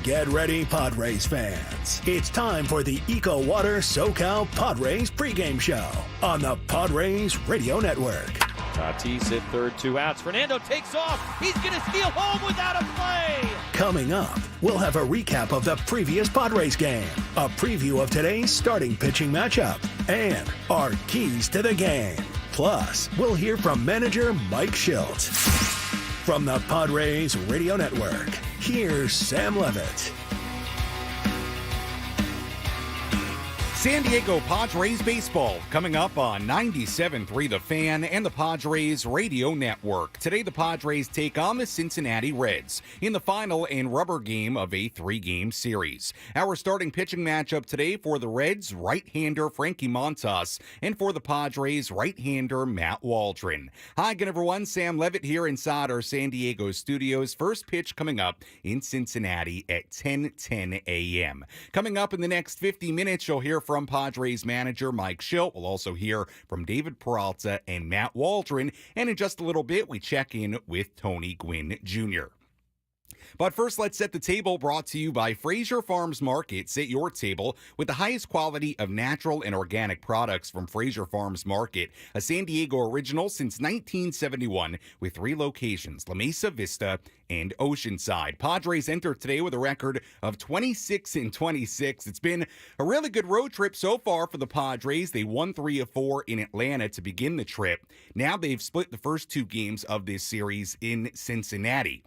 Get ready, Padres fans. It's time for the EcoWater SoCal Padres pregame show on the Padres Radio Network. Tatis at third, 2 outs. Fernando takes off. He's going to steal home without a play. Coming up, we'll have a recap of the previous Padres game, a preview of today's starting pitching matchup, and our keys to the game. Plus, we'll hear from manager Mike Shildt. From the Padres Radio Network, here's Sam Levitt. San Diego Padres baseball coming up on 97.3 The Fan and the Padres Radio Network. Today the Padres take on the Cincinnati Reds in the final and rubber game of a 3-game series. Our starting pitching matchup today for the Reds, right-hander Frankie Montas, and for the Padres, right-hander Matt Waldron. Hi again everyone, Sam Levitt here inside our San Diego studios. First pitch coming up in Cincinnati at 10:10 a.m. Coming up in the next 50 minutes, you'll hear from Padres manager Mike Shildt. We'll also hear from David Peralta and Matt Waldron. And in just a little bit, we check in with Gwynn Jr. But first, let's set the table, brought to you by Fraser Farms Market. Set your table with the highest quality of natural and organic products from Fraser Farms Market, a San Diego original since 1971 with 3 locations, La Mesa, Vista, and Oceanside. Padres enter today with a record of 26-26. It's been a really good road trip so far for the Padres. They won 3 of 4 in Atlanta to begin the trip. Now they've split the first 2 games of this series in Cincinnati.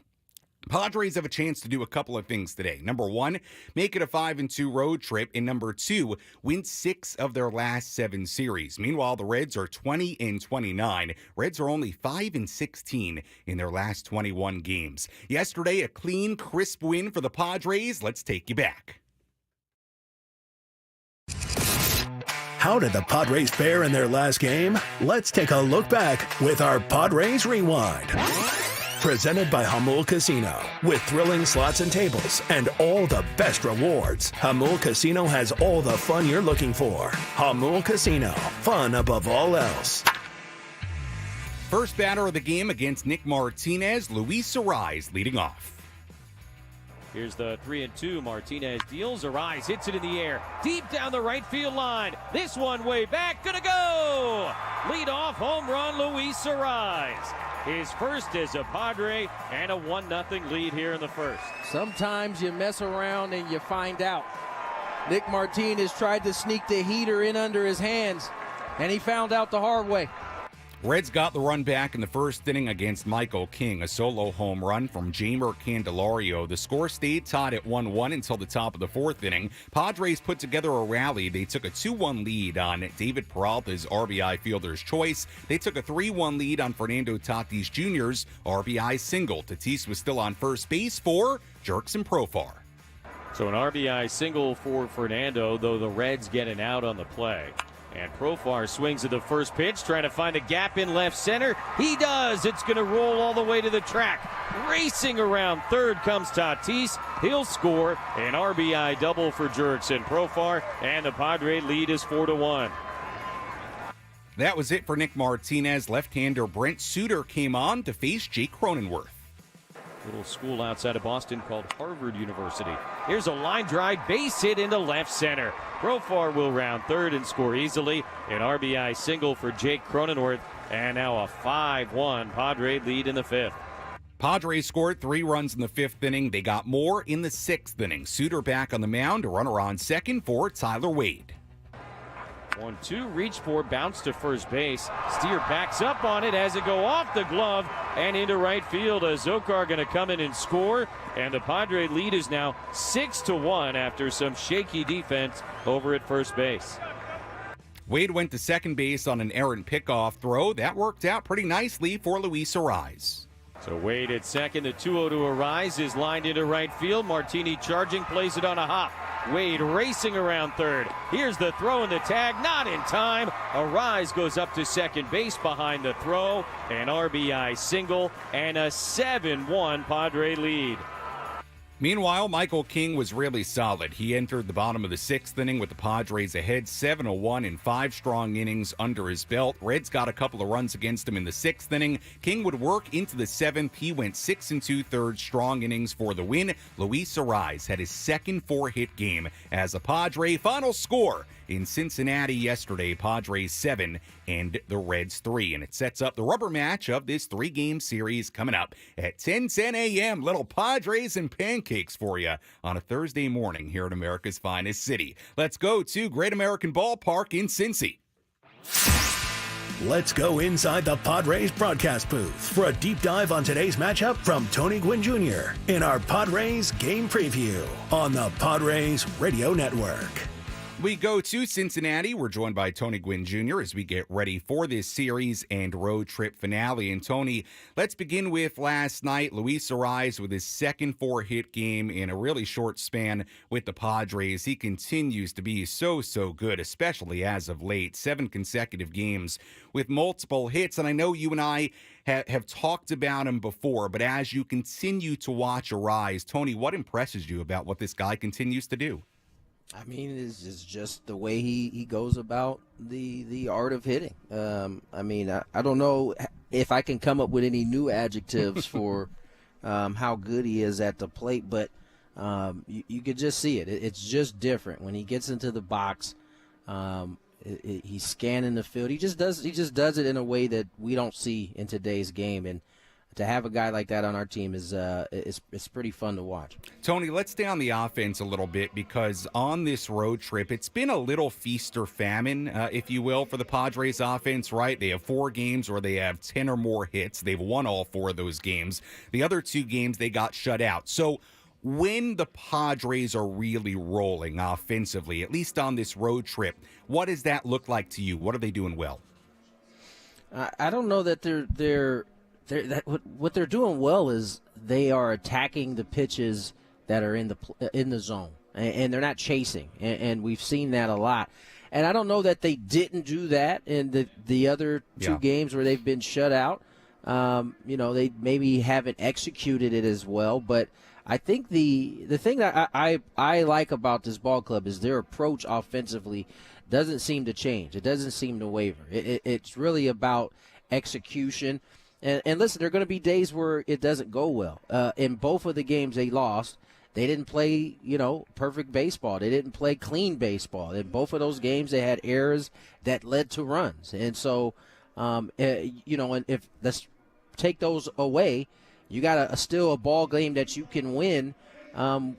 Padres have a chance to do a couple of things today. Number 1, make it a 5-2 road trip. And number 2, win 6 of their last 7 series. Meanwhile, the Reds are 20-29. Reds are only 5-16 in their last 21 games. Yesterday, a clean, crisp win for the Padres. Let's take you back. How did the Padres fare in their last game? Let's take a look back with our Padres Rewind. Presented by Hamul Casino. With thrilling slots and tables and all the best rewards, Hamul Casino has all the fun you're looking for. Hamul Casino. Fun above all else. First batter of the game against Nick Martinez, Luis Arraez leading off. Here's the 3-2. Martinez deals. Arraez hits it in the air. Deep down the right field line. This one way back. Gonna go! Lead off home run, Luis Arraez. His first as a Padre, and a 1-0 lead here in the first. Sometimes you mess around and you find out. Nick Martinez tried to sneak the heater in under his hands, and he found out the hard way. Reds got the run back in the first inning against Michael King, a solo home run from Jeimer Candelario. The score stayed tied at 1-1 until the top of the 4th inning. Padres put together a rally. They took a 2-1 lead on David Peralta's RBI fielder's choice. They took a 3-1 lead on Fernando Tatis Jr.'s RBI single. Tatis was still on first base for Jerks and Profar. So an RBI single for Fernando, though the Reds get an out on the play. And Profar swings at the first pitch, trying to find a gap in left center. He does. It's going to roll all the way to the track. Racing around third comes Tatis. He'll score an RBI double for Jerks and Profar, and the Padre lead is 4-1. That was it for Nick Martinez. Left-hander Brent Suter came on to face Jake Cronenworth. Little school outside of Boston called Harvard University. Here's a line drive base hit into left center. Profar will round third and score easily. An RBI single for Jake Cronenworth, and now a 5-1 Padre lead in the 5th. Padres scored 3 runs in the 5th inning. They got more in the 6th inning. Suter back on the mound, a runner on second for Tyler Wade. 1-2, reach for, bounce to first base. Steer backs up on it as it go off the glove and into right field. Zokar going to come in and score, and the Padre lead is now 6-1 after some shaky defense over at first base. Wade went to second base on an errant pickoff throw. That worked out pretty nicely for Luis Arraez. So Wade at second, the 2-0 to Arraez is lined into right field. Martini charging, plays it on a hop. Wade racing around third. Here's the throw and the tag, not in time. Arraez goes up to second base behind the throw. An RBI single and a 7-1 Padre lead. Meanwhile, Michael King was really solid. He entered the bottom of the 6th inning with the Padres ahead 7-1 in 5 strong innings under his belt. Reds got a couple of runs against him in the 6th inning. King would work into the 7th. He went 6 2/3 strong innings for the win. Luis Arraez had his second 4-hit game as a Padre. Final score in Cincinnati yesterday, Padres 7 and the Reds 3. And it sets up the rubber match of this 3-game series coming up at 10:10 a.m. Little Padres and pancakes for you on a Thursday morning here in America's finest city. Let's go to Great American Ballpark in Cincy. Let's go inside the Padres broadcast booth for a deep dive on today's matchup from Tony Gwynn Jr. in our Padres game preview on the Padres Radio Network. We go to Cincinnati. We're joined by Tony Gwynn Jr. as we get ready for this series and road trip finale. And Tony, let's begin with last night. Luis Arraez with his second 4-hit game in a really short span with the Padres. He continues to be so good, especially as of late. 7 consecutive games with multiple hits. And I know you and I have talked about him before, but as you continue to watch Arraez, Tony, what impresses you about what this guy continues to do? I mean, it's just the way he goes about the art of hitting. I mean, I don't know if I can come up with any new adjectives for how good he is at the plate, but you could just see it. It's just different when he gets into the box. He's scanning the field. He just does it in a way that we don't see in today's game, and to have a guy like that on our team is pretty fun to watch. Tony, let's stay on the offense a little bit, because on this road trip, it's been a little feast or famine, if you will, for the Padres offense, right? They have 4 games where they have 10 or more hits. They've won all 4 of those games. The other 2 games, they got shut out. So when the Padres are really rolling offensively, at least on this road trip, what does that look like to you? What are they doing well? I don't know that what they're doing well is they are attacking the pitches that are in the zone, and they're not chasing, and we've seen that a lot. And I don't know that they didn't do that in the other 2 games where they've been shut out. They maybe haven't executed it as well, but I think the thing that I like about this ball club is their approach offensively doesn't seem to change. It doesn't seem to waver. It's really about execution. And listen, there are going to be days where it doesn't go well. In both of the games they lost, they didn't play, perfect baseball. They didn't play clean baseball. In both of those games, they had errors that led to runs. And so, and if let's take those away, you got still a ball game that you can win, in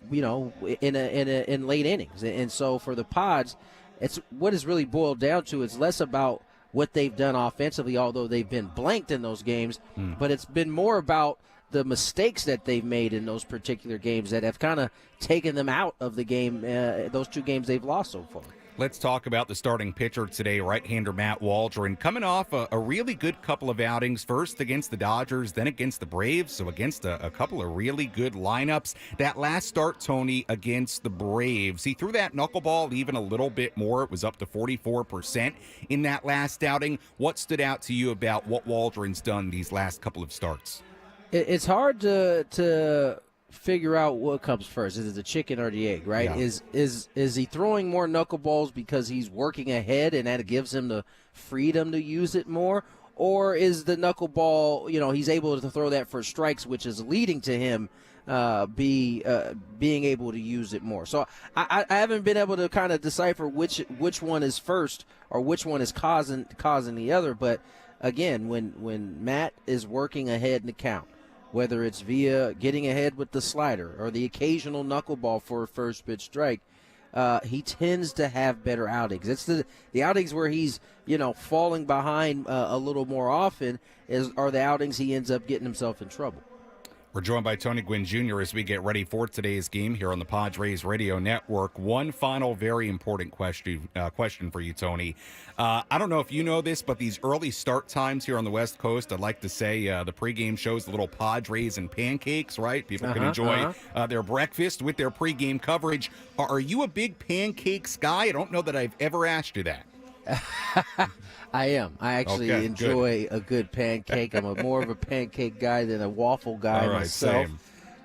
late innings. And so for the Pods, it's what it's really boiled down to. It's less about what they've done offensively, although they've been blanked in those games, but it's been more about the mistakes that they've made in those particular games that have kind of taken them out of the game, those 2 games they've lost so far. Let's talk about the starting pitcher today, right-hander Matt Waldron, coming off a really good couple of outings, first against the Dodgers, then against the Braves, so against a couple of really good lineups. That last start, Tony, against the Braves, he threw that knuckleball even a little bit more. It was up to 44% in that last outing. What stood out to you about what Waldron's done these last couple of starts? It's hard to figure out what comes first. Is it the chicken or the egg, right? Yeah. Is he throwing more knuckleballs because he's working ahead and that gives him the freedom to use it more? Or is the knuckleball, he's able to throw that for strikes, which is leading to him being able to use it more? So I haven't been able to kind of decipher which one is first or which one is causing the other. But again, when Matt is working ahead in the count, whether it's via getting ahead with the slider or the occasional knuckleball for a first pitch strike, he tends to have better outings. It's the outings where he's, falling behind a little more often are the outings he ends up getting himself in trouble. We're joined by Tony Gwynn Jr. as we get ready for today's game here on the Padres Radio Network. One final very important question for you, Tony. I don't know if you know this, but these early start times here on the West Coast, I'd like to say the pregame shows a little Padres and pancakes, right? People can enjoy their breakfast with their pregame coverage. Are you a big pancakes guy? I don't know that I've ever asked you that. I am. I actually enjoy a good pancake. I'm more of a pancake guy than a waffle guy myself. Same.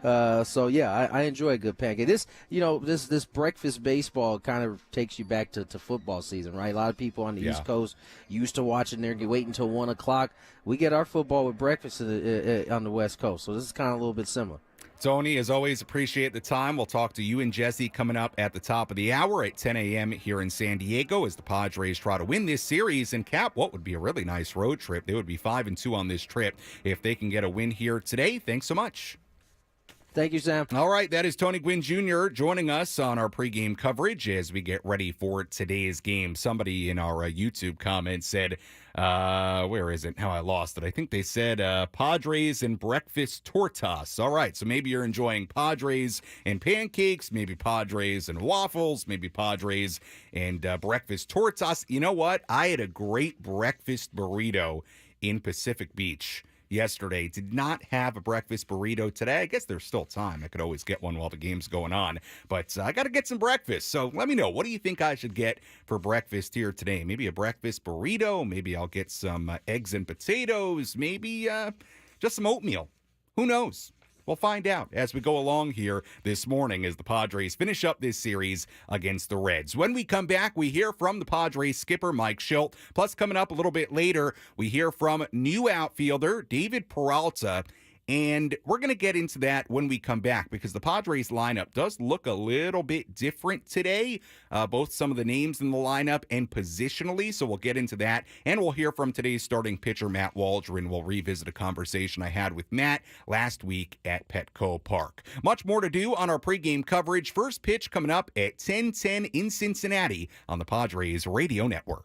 So yeah, I enjoy a good pancake. This breakfast baseball kind of takes you back to football season, right? A lot of people on the East Coast used to watching there, wait until 1 o'clock. We get our football with breakfast on the West Coast, so this is kind of a little bit similar. Tony, as always, appreciate the time. We'll talk to you and Jesse coming up at the top of the hour at 10 a.m. here in San Diego as the Padres try to win this series and cap what would be a really nice road trip. They would be 5-2 on this trip if they can get a win here today. Thanks so much. Thank you, Sam. All right, that is Tony Gwynn Jr. joining us on our pregame coverage as we get ready for today's game. Somebody in our YouTube comments said, where is it? Now I lost it. I think they said Padres and breakfast tortas. All right, so maybe you're enjoying Padres and pancakes, maybe Padres and waffles, maybe Padres and breakfast tortas. You know what? I had a great breakfast burrito in Pacific Beach yesterday. Did not have a breakfast burrito today. I guess there's still time. I could always get one while the game's going on. But I got to get some breakfast. So let me know. What do you think I should get for breakfast here today? Maybe a breakfast burrito. Maybe I'll get some eggs and potatoes. Maybe just some oatmeal. Who knows? We'll find out as we go along here this morning as the Padres finish up this series against the Reds. When we come back, we hear from the Padres skipper, Mike Shildt. Plus, coming up a little bit later, we hear from new outfielder David Peralta. And we're going to get into that when we come back because the Padres lineup does look a little bit different today, both some of the names in the lineup and positionally. So we'll get into that. And we'll hear from today's starting pitcher, Matt Waldron. We'll revisit a conversation I had with Matt last week at Petco Park. Much more to do on our pregame coverage. First pitch coming up at 10:10 in Cincinnati on the Padres Radio Network.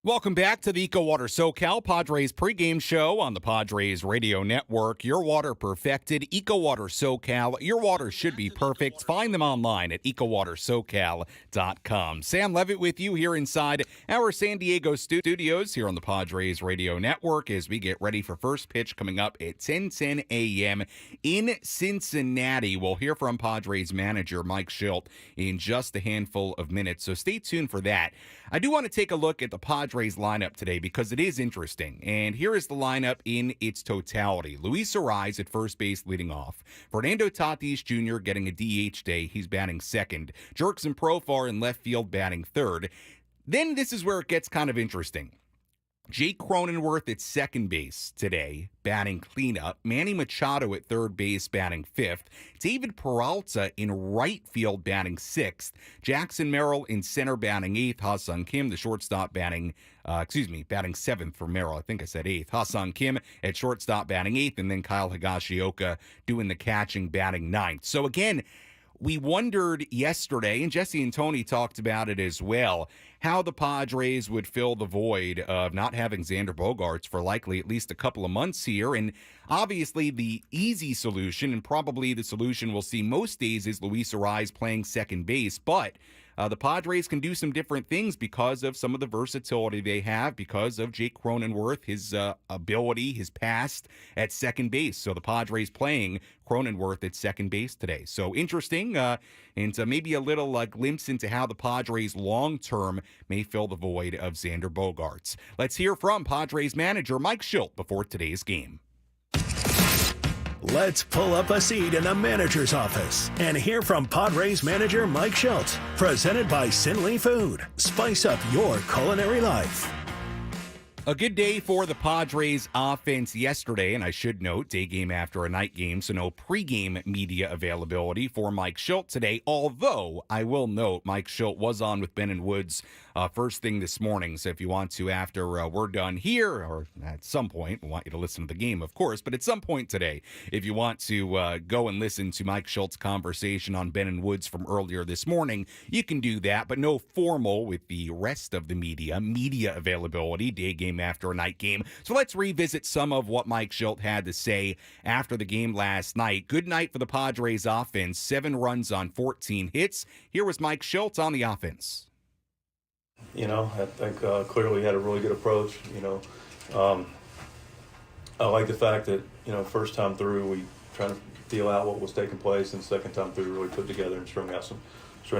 Welcome back to the EcoWater SoCal Padres pregame show on the Padres Radio Network. Your water perfected, EcoWater SoCal. Your water should be perfect. Find them online at EcoWaterSoCal.com. Sam Levitt with you here inside our San Diego studios here on the Padres Radio Network as we get ready for first pitch coming up at 10:10 a.m. in Cincinnati. We'll hear from Padres manager Mike Shildt in just a handful of minutes, so stay tuned for that. I do want to take a look at the Padres lineup today because it is interesting. And here is the lineup in its totality. Luis Arraez at first base leading off. Fernando Tatis Jr. getting a DH day. He's batting second. Jurickson Profar in left field batting third. Then this is where it gets kind of interesting. Jake Cronenworth at second base today, batting cleanup. Manny Machado at third base, batting fifth. David Peralta in right field, batting sixth. Jackson Merrill in center, batting eighth. Ha-Seong Kim, the shortstop, batting seventh for Merrill. I think I said eighth. Ha-Seong Kim at shortstop, batting eighth. And then Kyle Higashioka doing the catching, batting ninth. So again, we wondered yesterday, and Jesse and Tony talked about it as well, how the Padres would fill the void of not having Xander Bogaerts for likely at least a couple of months here. And obviously the easy solution, and probably the solution we'll see most days, is Luis Arraez playing second base. But the Padres can do some different things because of some of the versatility they have, because of Jake Cronenworth, his ability, his past at second base. So the Padres playing Cronenworth at second base today. So interesting, and maybe a little glimpse into how the Padres long-term may fill the void of Xander Bogaerts. Let's hear from Padres manager Mike Shildt before today's game. Let's pull up a seat in the manager's office and hear from Padres manager Mike Shildt. Presented by Sinley Food. Spice up your culinary life. A good day for the Padres offense yesterday, and I should note, day game after a night game, so no pregame media availability for Mike Shildt today, although I will note Mike Shildt was on with Ben and Woods first thing this morning, so if you want to, after we're done here, or at some point, we want you to listen to the game, of course, but at some point today, if you want to go and listen to Mike Shilt's conversation on Ben and Woods from earlier this morning, you can do that, but no formal with the rest of the media availability, day game after a night game. So let's revisit some of what Mike Shildt had to say after the game last night. Good night for the Padres offense, 7 runs on 14 hits. Here was Mike Shildt on the offense. You know, I think clearly had a really good approach. You know, I like the fact that, you know, first time through we trying to feel out what was taking place, and second time through really put together and string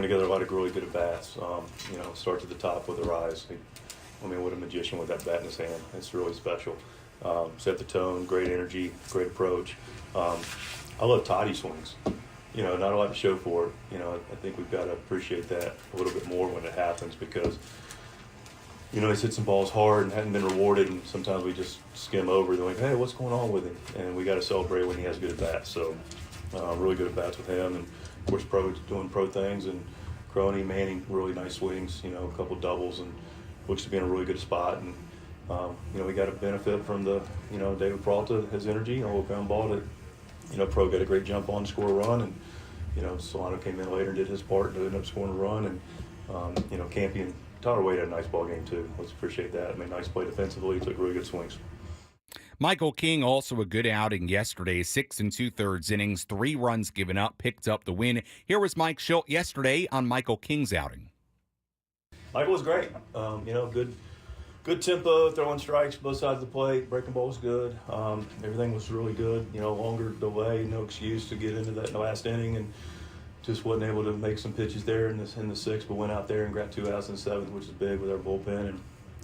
together a lot of really good at-bats. You know, starts at the top with Arraez. I mean, what a magician with that bat in his hand. It's really special. Set the tone, great energy, great approach. I love Toddy swings. You know, not a lot to show for it. You know, I think we've got to appreciate that a little bit more when it happens because, you know, he's hit some balls hard and hadn't been rewarded, and sometimes we just skim over. They're like, hey, what's going on with him? And we got to celebrate when he has good at-bats. So, really good at-bats with him. And, of course, doing pro things. And Crony, Manning, really nice swings, you know, a couple doubles, and looks to be in a really good spot. And, you know, we got to benefit from the, you know, David Peralta, his energy, a little ground ball that, you know, Pro got a great jump on to score a run. And, you know, Solano came in later and did his part to end up scoring a run. And, you know, Campy and Tyler Wade had a nice ball game, too. Let's appreciate that. I mean, nice play defensively. Took really good swings. Michael King, also a good outing yesterday, 6 2/3 innings, 3 runs given up, picked up the win. Here was Mike Shildt yesterday on Michael King's outing. Michael was great. You know, good tempo, throwing strikes both sides of the plate. Breaking ball was good. Everything was really good. You know, longer delay, no excuse to get into that in the last inning, and just wasn't able to make some pitches there in the sixth, but went out there and grabbed 2 outs in the seventh, which is big with our bullpen. And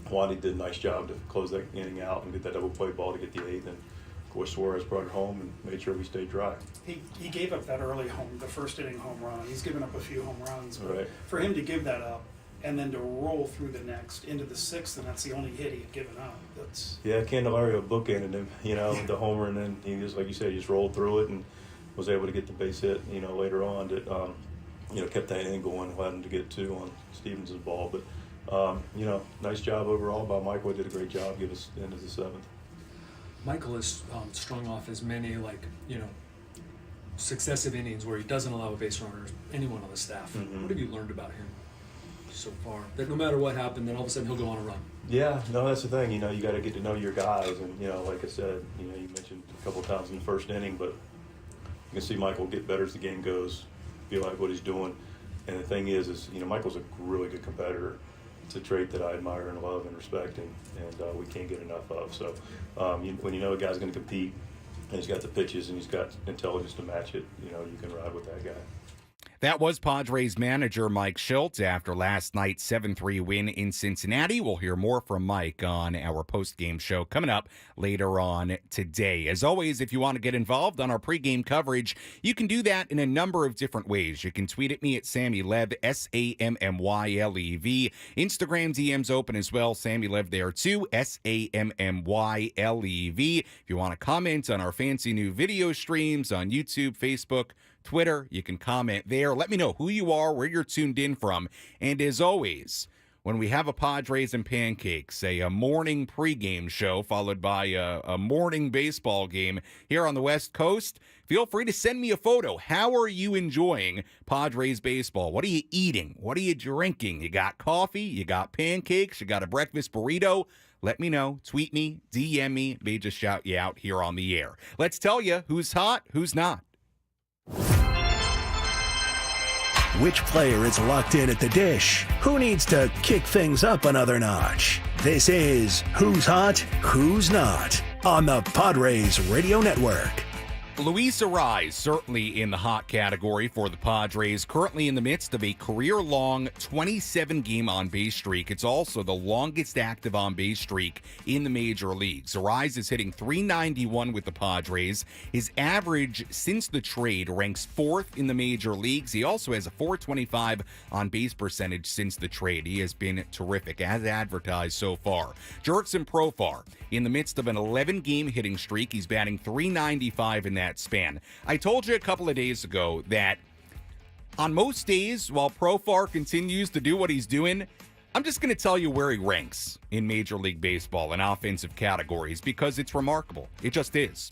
Wandy did a nice job to close that inning out and get that double play ball to get the eighth. And of course, Suarez brought it home and made sure we stayed dry. He gave up that early the first inning home run. He's given up a few home runs, but right. For him to give that up and then to roll through the next into the sixth, and that's the only hit he had given up. That's Candelario bookended him, you know, the homer, and then he just, like you said, he just rolled through it and was able to get the base hit, you know, later on that, you know, kept that inning going, allowed him to get 2 on Stevens' ball. But, you know, nice job overall by Michael. Did a great job, give us into the seventh. Michael has strung off as many, successive innings where he doesn't allow a base runner, anyone on the staff. Mm-hmm. What have you learned about him so far? That no matter what happened, then all of a sudden he'll go on a run. Yeah, no, that's the thing. You know, you got to get to know your guys, and like I said, you mentioned a couple of times in the first inning, but you can see Michael get better as the game goes. Feel like what he's doing, and the thing is Michael's a really good competitor. It's a trait that I admire and love and respect, and we can't get enough of. So when you know a guy's going to compete, and he's got the pitches and he's got intelligence to match it, you can ride with that guy. That was Padres manager Mike Shildt after last night's 7-3 win in Cincinnati. We'll hear more from Mike on our post-game show coming up later on today. As always, if you want to get involved on our pregame coverage, you can do that in a number of different ways. You can tweet at me at Sammy Lev, SAMMYLEV. Instagram DM's open as well. Sammy Lev there too, SAMMYLEV. If you want to comment on our fancy new video streams on YouTube, Facebook, Twitter, you can comment there. Let me know who you are, where you're tuned in from. And as always, when we have a Padres and Pancakes, a morning pregame show followed by a morning baseball game here on the West Coast, feel free to send me a photo. How are you enjoying Padres baseball? What are you eating? What are you drinking? You got coffee? You got pancakes? You got a breakfast burrito? Let me know. Tweet me, DM me. May just shout you out here on the air. Let's tell you who's hot, who's not. Which player is locked in at the dish? Who needs to kick things up another notch? This is Who's Hot, Who's Not on the Padres Radio Network. Luis Arraez certainly in the hot category for the Padres, currently in the midst of a career-long 27-game on-base streak. It's also the longest active on-base streak in the major leagues. Arraez is hitting .391 with the Padres. His average since the trade ranks 4th in the major leagues. He also has a .425 on-base percentage since the trade. He has been terrific, as advertised so far. Jurickson Profar in the midst of an 11-game hitting streak. He's batting .395 in that span. I told you a couple of days ago that on most days, while Profar continues to do what he's doing, I'm just going to tell you where he ranks in Major League Baseball in offensive categories because it's remarkable. It just is.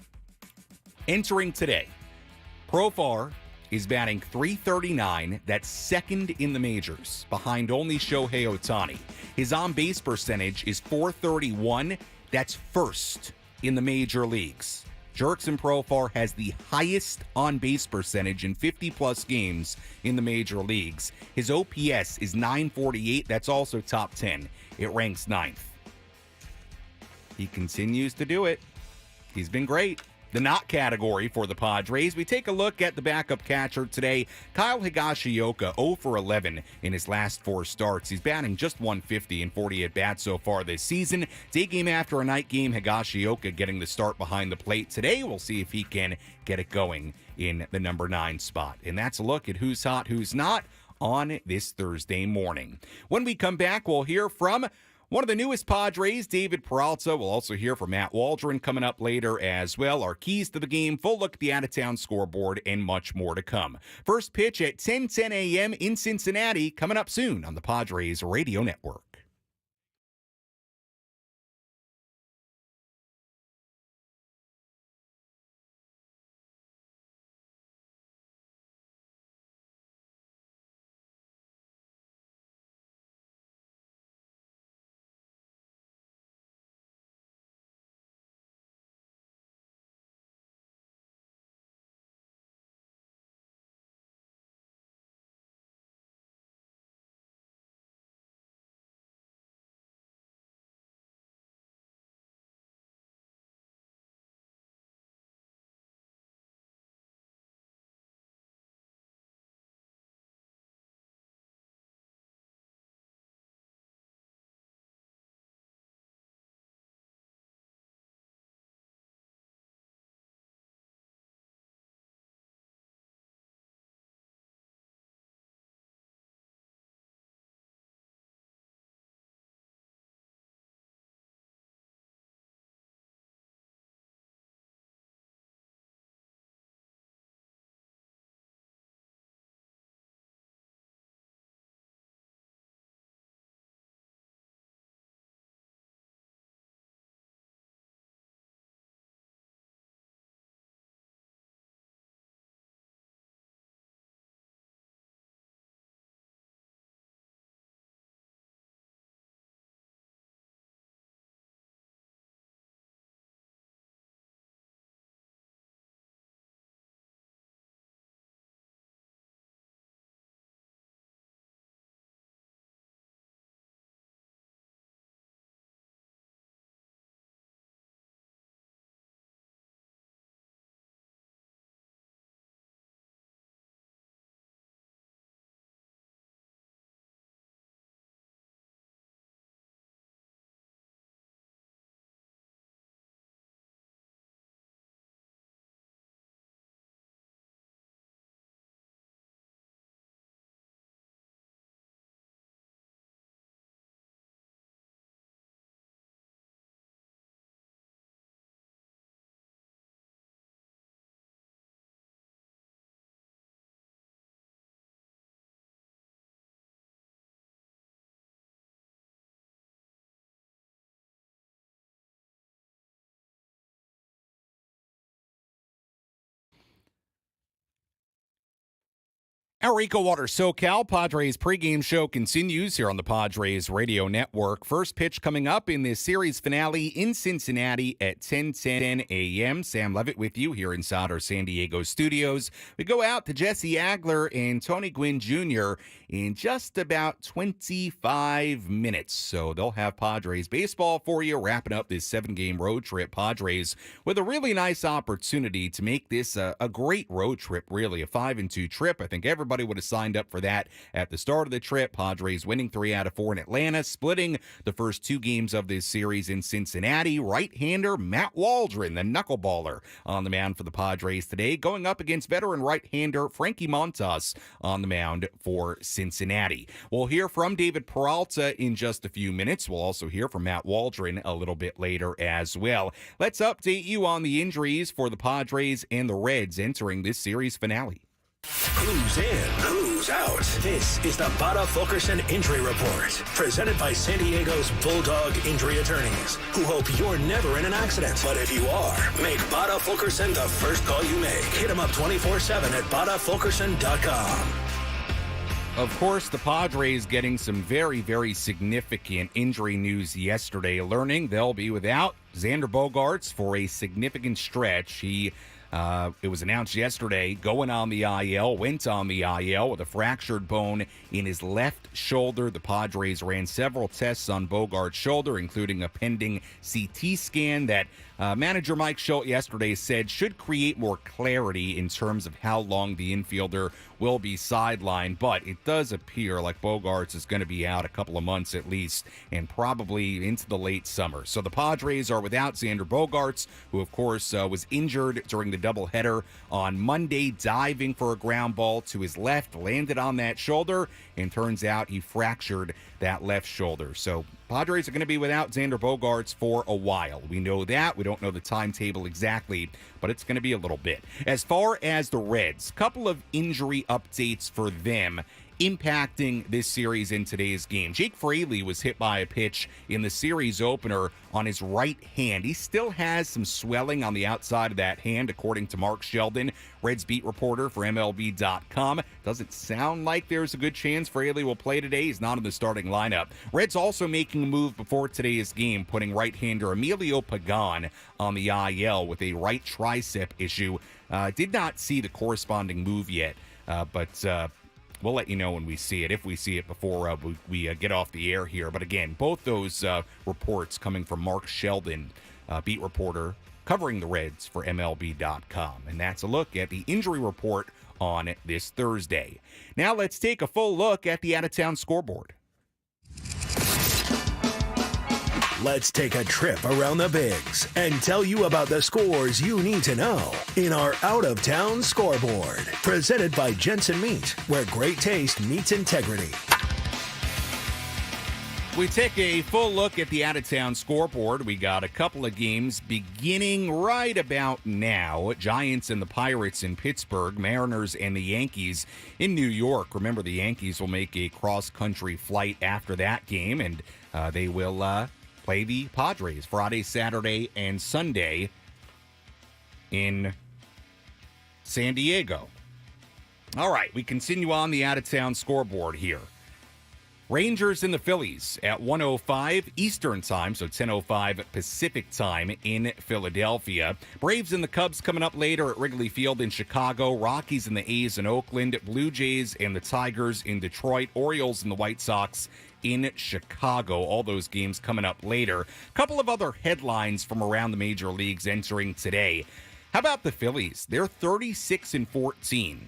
Entering today, Profar is batting .339. That's second in the majors, behind only Shohei Ohtani. His on-base percentage is .431. That's first in the major leagues. Jurickson Profar has the highest on-base percentage in 50-plus games in the major leagues. His OPS is .948. That's also top 10. It ranks 9th. He continues to do it. He's been great. The not category for the Padres. We take a look at the backup catcher today. Kyle Higashioka, 0 for 11 in his last 4 starts. He's batting just .150 in 40 at-bats so far this season. Day game after a night game, Higashioka getting the start behind the plate. Today, we'll see if he can get it going in the number 9 spot. And that's a look at who's hot, who's not on this Thursday morning. When we come back, we'll hear from one of the newest Padres, David Peralta. We'll also hear from Matt Waldron coming up later as well. Our keys to the game, full look at the out-of-town scoreboard, and much more to come. First pitch at 10:10 a.m. in Cincinnati, coming up soon on the Padres Radio Network. Our EcoWater SoCal Padres pregame show continues here on the Padres radio network. First pitch coming up in this series finale in Cincinnati at 10:10 a.m. Sam Levitt with you here inside our San Diego studios. We go out to Jesse Agler and Tony Gwynn Jr. in just about 25 minutes. So they'll have Padres baseball for you, wrapping up this 7-game road trip. Padres with a really nice opportunity to make this a great road trip, really, a 5-2 trip. I think everybody would have signed up for that at the start of the trip. Padres winning 3 out of 4 in Atlanta, splitting the first 2 games of this series in Cincinnati. Right-hander Matt Waldron, the knuckleballer, on the mound for the Padres today, going up against veteran right-hander Frankie Montas on the mound for Cincinnati. We'll hear from David Peralta in just a few minutes. We'll also hear from Matt Waldron a little bit later as well. Let's update you on the injuries for the Padres and the Reds entering this series finale. Who's in? Who's out? This is the Bada Fulkerson Injury Report, presented by San Diego's Bulldog Injury Attorneys, who hope you're never in an accident. But if you are, make Bada Fulkerson the first call you make. Hit them up 24/7 at badafulkerson.com. Of course, the Padres getting some very, very significant injury news yesterday, learning they'll be without Xander Bogaerts for a significant stretch. It was announced yesterday, going on the IL, went on the IL with a fractured bone in his left shoulder. The Padres ran several tests on Bogaerts' shoulder, including a pending CT scan that manager Mike Shildt yesterday said should create more clarity in terms of how long the infielder will be sidelined. But it does appear like Bogaerts is going to be out a couple of months at least, and probably into the late summer. So the Padres are without Xander Bogaerts, who of course was injured during the doubleheader on Monday, diving for a ground ball to his left, landed on that shoulder, and turns out he fractured that left shoulder. So Padres are going to be without Xander Bogaerts for a while. We know that. We don't know the timetable exactly, but it's going to be a little bit. As far as the Reds, couple of injury updates for them impacting this series in today's game. Jake Fraley was hit by a pitch in the series opener on his right hand. He still has some swelling on the outside of that hand, according to Mark Sheldon, Reds beat reporter for MLB.com. Doesn't sound like there's a good chance Fraley will play today. He's not in the starting lineup. Reds also making a move before today's game, putting right-hander Emilio Pagan on the IL with a right tricep issue. Did not see the corresponding move yet, but we'll let you know when we see it, if we see it before we get off the air here. But again, both those reports coming from Mark Sheldon, beat reporter covering the Reds for MLB.com. And that's a look at the injury report on this Thursday. Now let's take a full look at the out-of-town scoreboard. Let's take a trip around the Bigs and tell you about the scores you need to know in our out-of-town scoreboard. Presented by Jensen Meat, where great taste meets integrity. We take a full look at the out-of-town scoreboard. We got a couple of games beginning right about now. Giants and the Pirates in Pittsburgh, Mariners and the Yankees in New York. Remember, the Yankees will make a cross-country flight after that game, and they will play the Padres Friday, Saturday, and Sunday in San Diego. All right, we continue on the out-of-town scoreboard here. Rangers and the Phillies at 1:05 Eastern Time, so 10:05 Pacific Time in Philadelphia. Braves and the Cubs coming up later at Wrigley Field in Chicago. Rockies and the A's in Oakland. Blue Jays and the Tigers in Detroit. Orioles and the White Sox in Chicago. All those games coming up later. A couple of other headlines from around the major leagues entering today. How about the Phillies? They're 36-14.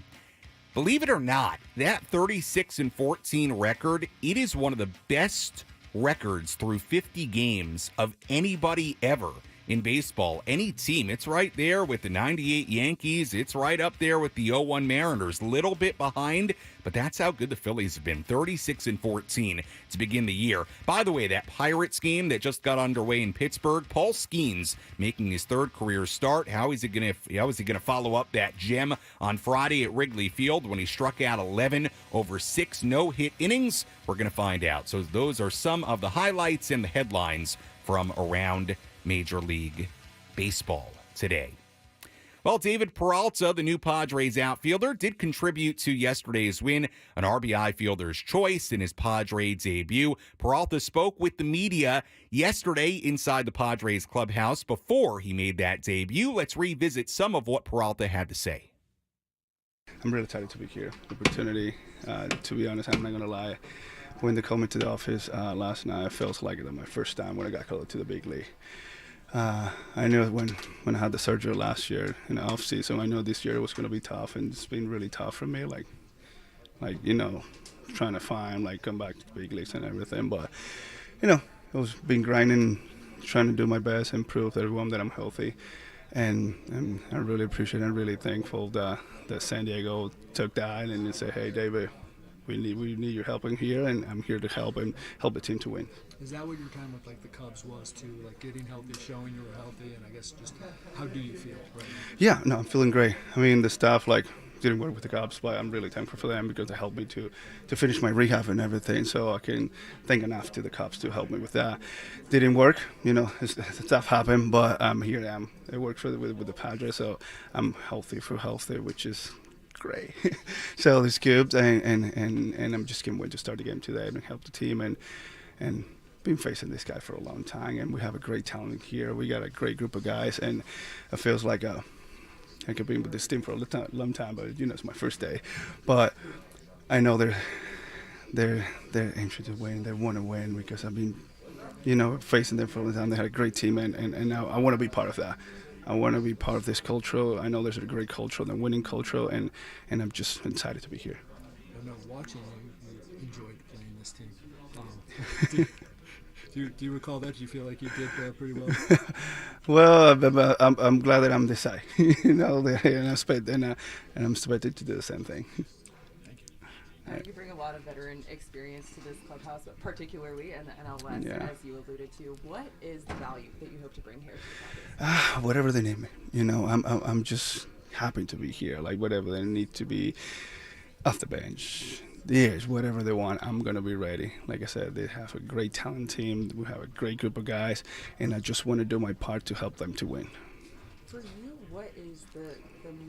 Believe it or not, that 36-14 record, it is one of the best records through 50 games of anybody ever in baseball. Any team. It's right there with the 98 Yankees. It's right up there with the 0-1 Mariners. Little bit behind, but that's how good the Phillies have been. 36-14 to begin the year. By the way, that Pirates game that just got underway in Pittsburgh, Paul Skeens making his third career start. How is he going to follow up that gem on Friday at Wrigley Field when he struck out 11 over 6 no-hit innings? We're going to find out. So those are some of the highlights and the headlines from around Major League Baseball today. Well, David Peralta, the new Padres outfielder, did contribute to yesterday's win, an RBI fielder's choice in his Padres debut. Peralta spoke with the media yesterday inside the Padres clubhouse before he made that debut. Let's revisit some of what Peralta had to say. I'm really excited to be here. The opportunity, to be honest, I'm not going to lie. When they called me to the office last night, it felt like it was my first time when I got called to the big league. I knew when I had the surgery last year in the off season, I know this year was going to be tough, and it's been really tough for me. Like trying to find come back to the big leagues and everything. But I was been grinding, trying to do my best and prove to everyone that I'm healthy. And I really appreciate it. I'm really thankful that San Diego took that and said, "Hey, David, we need your help in here, and I'm here to help the team to win." Is that what your time with the Cubs was too? Getting healthy, showing you were healthy, and I guess just how do you feel right now? Yeah, no, I'm feeling great. I mean, the staff didn't work with the Cubs, but I'm really thankful for them because they helped me to finish my rehab and everything. So I can thank enough to the Cubs to help me with that. Didn't work, stuff happened, but here I am. It worked with the Padres, so I'm healthy, which is great. So it's good, and I'm just can't wait to start the game today and help the team and been facing this guy for a long time, and we have a great talent here. We got a great group of guys, and it feels like I could be with this team for a long time, but it's my first day. But I know they're anxious to win. They want to win because I've been facing them for a long time. They had a great team, and now I want to be part of that. I want to be part of this culture. I know there's a great culture, the winning culture, and I'm just excited to be here. I know watching you enjoyed playing this team. Do you recall that? Do you feel like you did pretty well? Well, I'm glad that I'm this side, and I'm expected to do the same thing. Thank you. You bring a lot of veteran experience to this clubhouse, but particularly in the NL West, as you alluded to. What is the value that you hope to bring here to the Padres? Whatever they need me. I'm just happy to be here. Whatever they need to be off the bench. Yes, whatever they want, I'm going to be ready. Like I said, they have a great talent team. We have a great group of guys, and I just want to do my part to help them to win. For you, what is the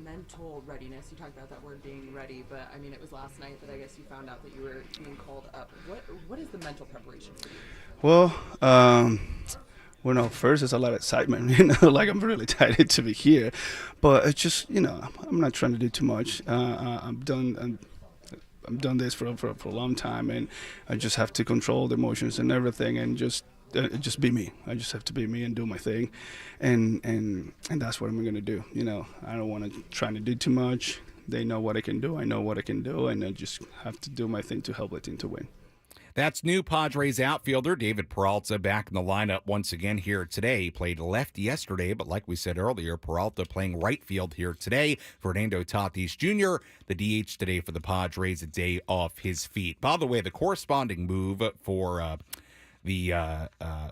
mental readiness? You talked about that word being ready, but I mean, it was last night that I guess you found out that you were being called up. What is the mental preparation for you? Well, first it's a lot of excitement, I'm really excited to be here. But it's just, I'm not trying to do too much. I've done this for a long time, and I just have to control the emotions and everything, and just be me. I just have to be me and do my thing, and that's what I'm going to do. I don't want to try to do too much. They know what I can do. I know what I can do, and I just have to do my thing to help the team to win. That's new Padres outfielder David Peralta back in the lineup once again here today. He played left yesterday, but like we said earlier, Peralta playing right field here today. Fernando Tatis Jr., the DH today for the Padres, a day off his feet. By the way, the corresponding move for the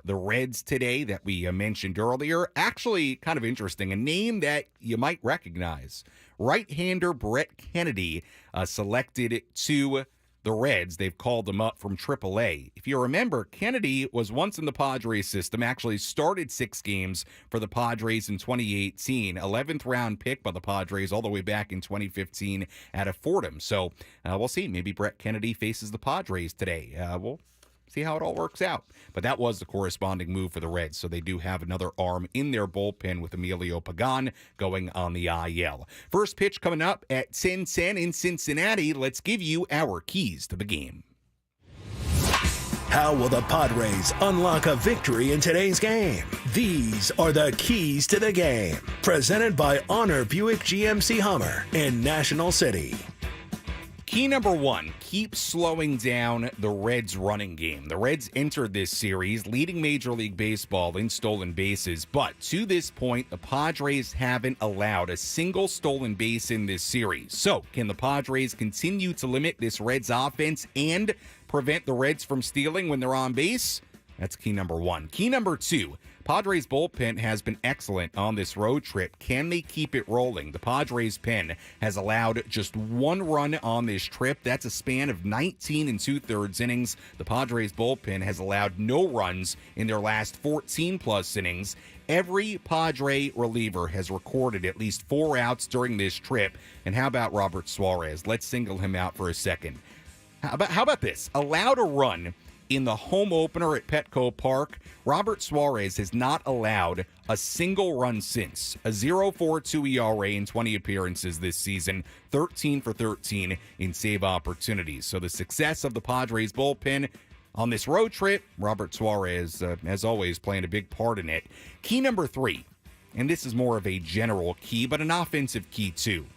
Reds today that we mentioned earlier, actually kind of interesting. A name that you might recognize. Right-hander Brett Kennedy selected to the Reds. They've called him up from AAA. If you remember, Kennedy was once in the Padres system, actually started 6 games for the Padres in 2018, 11th round pick by the Padres all the way back in 2015 out of Fordham. So we'll see. Maybe Brett Kennedy faces the Padres today. We'll see how it all works out. But that was the corresponding move for the Reds, so they do have another arm in their bullpen with Emilio Pagan going on the IL. First pitch coming up at 10:10 in Cincinnati. Let's give you our keys to the game. How will the Padres unlock a victory in today's game? These are the keys to the game. Presented by Honor Buick GMC Hummer in National City. Key number 1, keep slowing down the Reds' running game. The Reds entered this series leading Major League Baseball in stolen bases, but to this point, the Padres haven't allowed a single stolen base in this series. So, can the Padres continue to limit this Reds offense and prevent the Reds from stealing when they're on base? That's key number 1. Key number 2, Padres bullpen has been excellent on this road trip. Can they keep it rolling? The Padres pen has allowed just 1 run on this trip. That's a span of 19 2/3 innings. The Padres bullpen has allowed no runs in their last 14-plus innings. Every Padre reliever has recorded at least 4 outs during this trip. And how about Robert Suarez? Let's single him out for a second. How about this? Allowed a run in the home opener at Petco Park. Robert Suarez has not allowed a single run since. A 0.42 ERA in 20 appearances this season, 13 for 13 in save opportunities. So the success of the Padres bullpen on this road trip, Robert Suarez, as always, playing a big part in it. Key number 3, and this is more of a general key, but an offensive key too.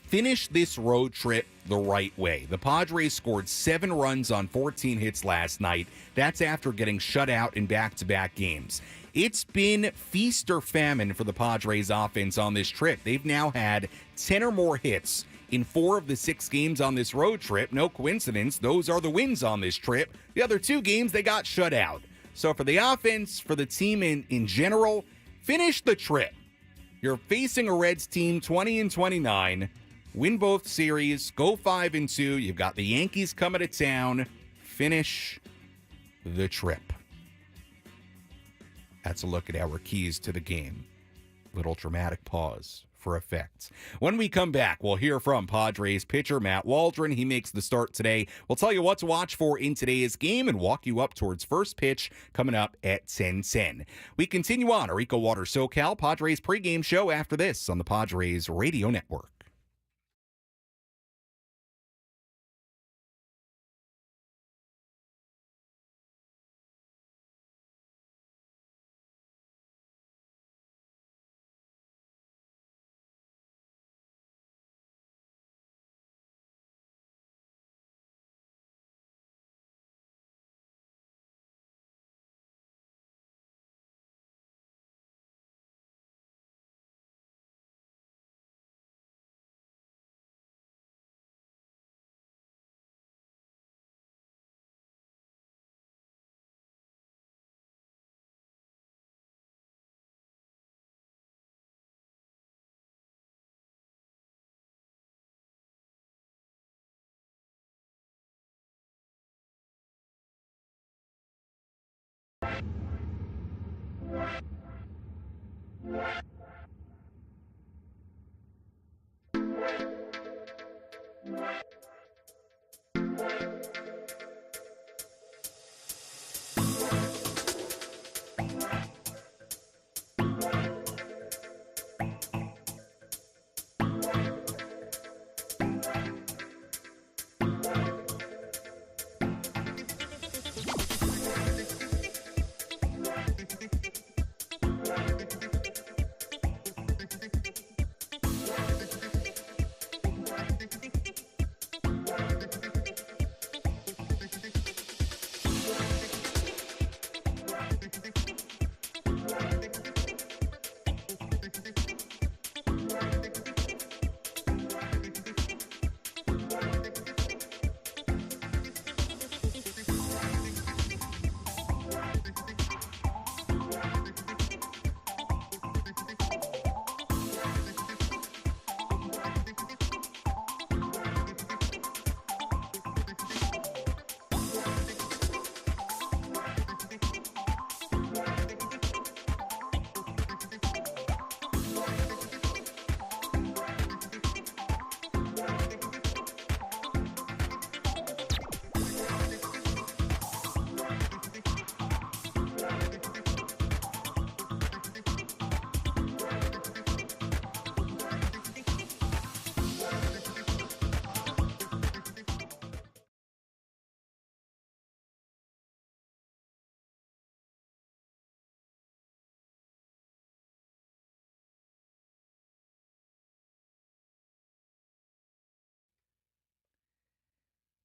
Finish this road trip the right way. The Padres scored 7 runs on 14 hits last night. That's after getting shut out in back-to-back games. It's been feast or famine for the Padres offense on this trip. They've now had 10 or more hits in 4 of the 6 games on this road trip. No coincidence, those are the wins on this trip. The other 2 games, they got shut out. So for the offense, for the team in general, finish the trip. You're facing a Reds team 20-29. Win both series, go 5-2. You've got the Yankees coming to town. Finish the trip. That's a look at our keys to the game. Little dramatic pause for effect. When we come back, we'll hear from Padres pitcher Matt Waldron. He makes the start today. We'll tell you what to watch for in today's game and walk you up towards first pitch coming up at 10:10. We continue on our EcoWater SoCal Padres pregame show after this on the Padres Radio Network.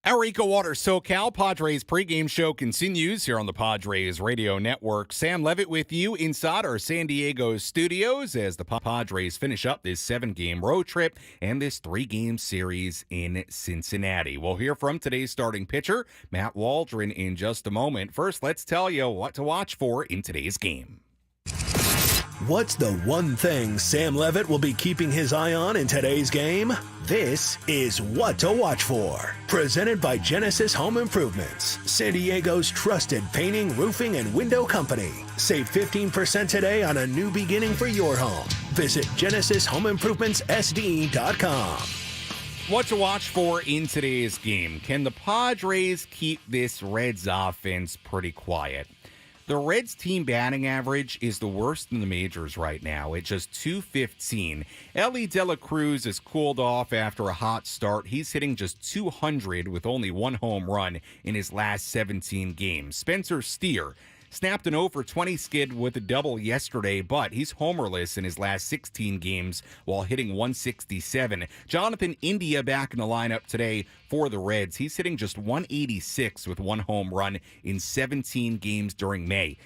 Our EcoWater SoCal Padres pregame show continues here on the Padres Radio Network. Sam Levitt with you inside our San Diego studios as the Padres finish up this 7-game road trip and this 3-game series in Cincinnati. We'll hear from today's starting pitcher, Matt Waldron, in just a moment. First, let's tell you what to watch for in today's game. What's the one thing Sam Levitt will be keeping his eye on in today's game? This is What to Watch For. Presented by Genesis Home Improvements, San Diego's trusted painting, roofing, and window company. Save 15% today on a new beginning for your home. Visit GenesisHomeImprovementsSD.com. What to watch for in today's game. Can the Padres keep this Reds offense pretty quiet? The Reds' team batting average is the worst in the majors right now at just .215. Ellie De La Cruz has cooled off after a hot start. He's hitting just .200 with only 1 home run in his last 17 games. Spencer Steer snapped an 0-for-20 skid with a double yesterday, but he's homerless in his last 16 games while hitting .167. Jonathan India back in the lineup today for the Reds. He's hitting just .186 with 1 home run in 17 games during May.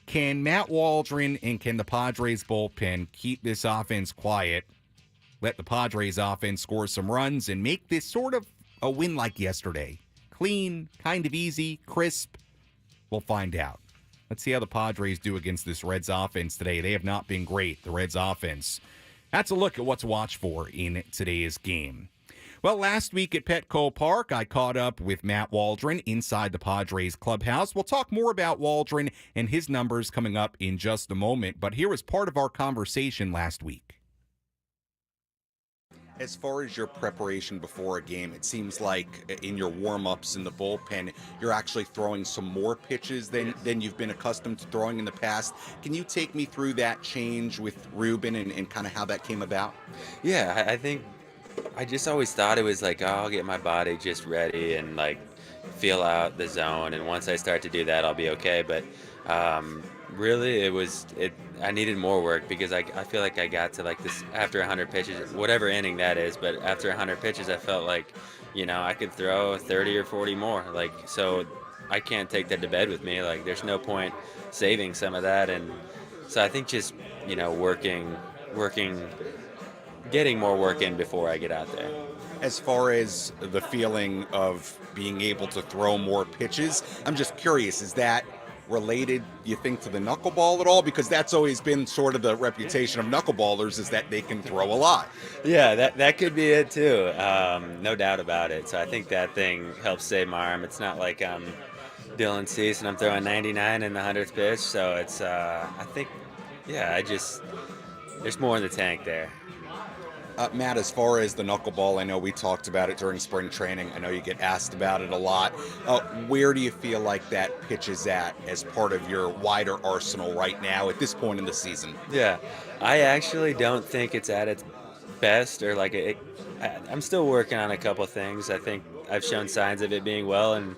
Can Matt Waldron and can the Padres bullpen keep this offense quiet, let the Padres offense score some runs, and make this sort of a win like yesterday? Clean, kind of easy, crisp. We'll find out. Let's see how the Padres do against this Reds offense today. They have not been great, the Reds offense. That's a look at what to watch for in today's game. Well, last week at Petco Park, I caught up with Matt Waldron inside the Padres clubhouse. We'll talk more about Waldron and his numbers coming up in just a moment, but here was part of our conversation last week. As far as your preparation before a game, it seems like in your warm-ups in the bullpen, you're actually throwing some more pitches than you've been accustomed to throwing in the past. Can you take me through that change with Ruben and kind of how that came about? Yeah, I think I just always thought it was like, oh, I'll get my body just ready and like feel out the zone, and once I start to do that, I'll be okay. But really, I needed more work because I feel like I got to like this after 100 pitches, whatever inning that is, but after 100 pitches, I felt like, I could throw 30 or 40 more. Like, so I can't take that to bed with me. Like, there's no point saving some of that. And so I think just, working, getting more work in before I get out there. As far as the feeling of being able to throw more pitches, I'm just curious, is that related, you think, to the knuckleball at all? Because that's always been sort of the reputation of knuckleballers, is that they can throw a lot. Yeah, that could be it too. No doubt about it. So I think that thing helps save my arm. It's not like I'm Dylan Cease and I'm throwing 99 in the 100th pitch. So it's, I think, there's more in the tank there. Matt, as far as the knuckleball, I know we talked about it during spring training. I know you get asked about it a lot. Where do you feel like that pitch is at as part of your wider arsenal right now at this point in the season? Yeah, I actually don't think it's at its best, or like I'm still working on a couple things. I think I've shown signs of it being well, and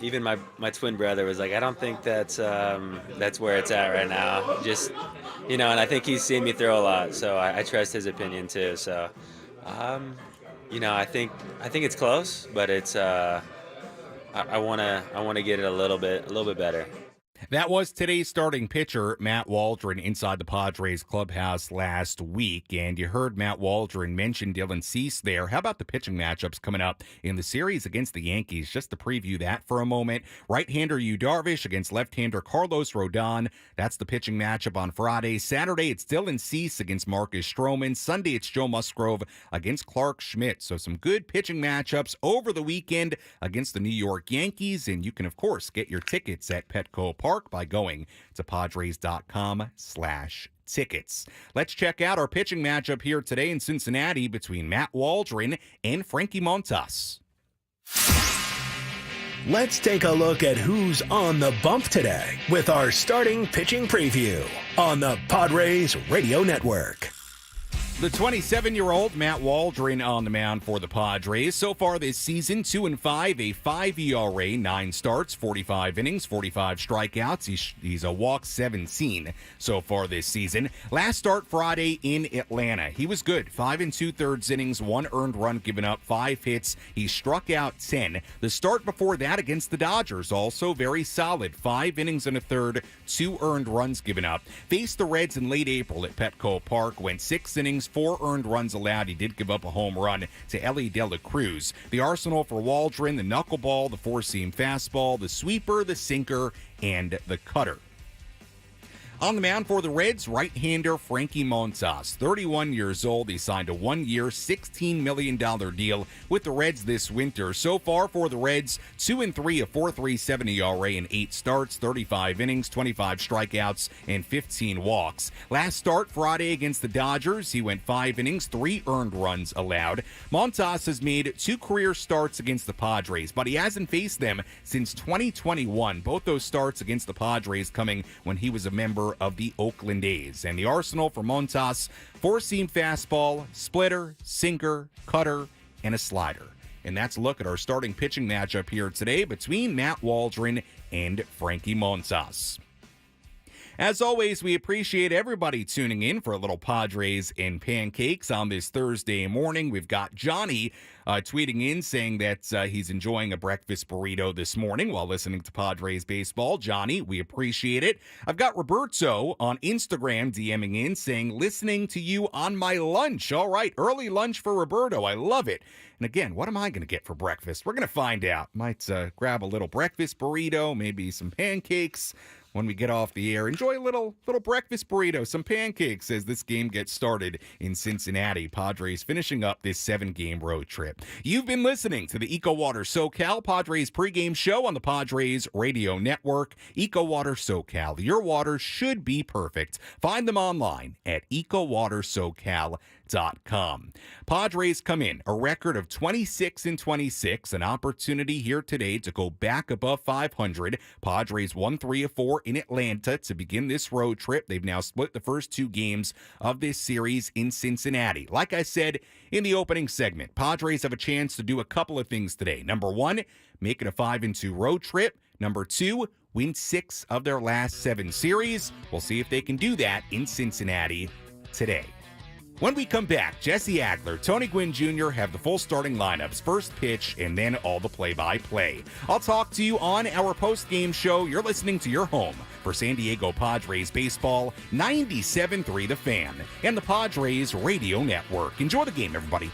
even my twin brother was like, I don't think that's where it's at right now. Just, and I think he's seen me throw a lot, so I trust his opinion too. So, I think it's close, but it's I want to get it a little bit better. That was today's starting pitcher, Matt Waldron, inside the Padres clubhouse last week. And you heard Matt Waldron mention Dylan Cease there. How about the pitching matchups coming up in the series against the Yankees? Just to preview that for a moment. Right-hander Yu Darvish against left-hander Carlos Rodon. That's the pitching matchup on Friday. Saturday, it's Dylan Cease against Marcus Stroman. Sunday, it's Joe Musgrove against Clark Schmidt. So some good pitching matchups over the weekend against the New York Yankees. And you can, of course, get your tickets at Petco Park by going to Padres.com/tickets. Let's check out our pitching matchup here today in Cincinnati between Matt Waldron and Frankie Montas. Let's take a look at who's on the bump today with our starting pitching preview on the Padres Radio Network. The 27-year-old Matt Waldron on the mound for the Padres. So far this season, 2-5, a 5 ERA, 9 starts, 45 innings, 45 strikeouts. He's a walk 17 so far this season. Last start Friday in Atlanta. He was good. 5 2/3 innings, 1 earned run given up, 5 hits. He struck out 10. The start before that against the Dodgers, also very solid. 5 innings and a third, 2 earned runs given up. Faced the Reds in late April at Petco Park. Went 6 innings, 4 earned runs allowed. He did give up a home run to Ellie De La Cruz. The arsenal for Waldron: the knuckleball, the four-seam fastball, the sweeper, the sinker, and the cutter. On the mound for the Reds, right-hander Frankie Montas, 31 years old. He signed a 1-year, $16 million deal with the Reds this winter. So far for the Reds, 2-3, a 4.37 ERA in 8 starts, 35 innings, 25 strikeouts, and 15 walks. Last start Friday against the Dodgers, he went 5 innings, 3 earned runs allowed. Montas has made 2 career starts against the Padres, but he hasn't faced them since 2021. Both those starts against the Padres coming when he was a member of the Oakland A's. And the arsenal for Montas: four-seam fastball, splitter, sinker, cutter, and a slider. And that's a look at our starting pitching matchup here today between Matt Waldron and Frankie Montas. As always, we appreciate everybody tuning in for a little Padres and pancakes on this Thursday morning. We've got Johnny tweeting in saying that he's enjoying a breakfast burrito this morning while listening to Padres baseball. Johnny, we appreciate it. I've got Roberto on Instagram DMing in saying, listening to you on my lunch. All right, early lunch for Roberto. I love it. And again, what am I going to get for breakfast? We're going to find out. Might grab a little breakfast burrito, maybe some pancakes. When we get off the air, enjoy a little breakfast burrito, some pancakes as this game gets started in Cincinnati. Padres finishing up this 7-game road trip. You've been listening to the EcoWater SoCal Padres pregame show on the Padres Radio Network. EcoWater SoCal, your water should be perfect. Find them online at EcoWaterSoCal.com. Padres come in a record of 26-26, an opportunity here today to go back above 500. Padres won 3 of 4 in Atlanta to begin this road trip. They've now split the first 2 games of this series in Cincinnati. Like I said in the opening segment, Padres have a chance to do a couple of things today. Number 1, make it a 5-2 road trip. Number 2, win 6 of their last 7 series. We'll see if they can do that in Cincinnati today. When we come back, Jesse Agler, Tony Gwynn Jr. have the full starting lineups, first pitch, and then all the play-by-play. I'll talk to you on our post-game show. You're listening to your home for San Diego Padres baseball, 97.3 The Fan, and the Padres Radio Network. Enjoy the game, everybody.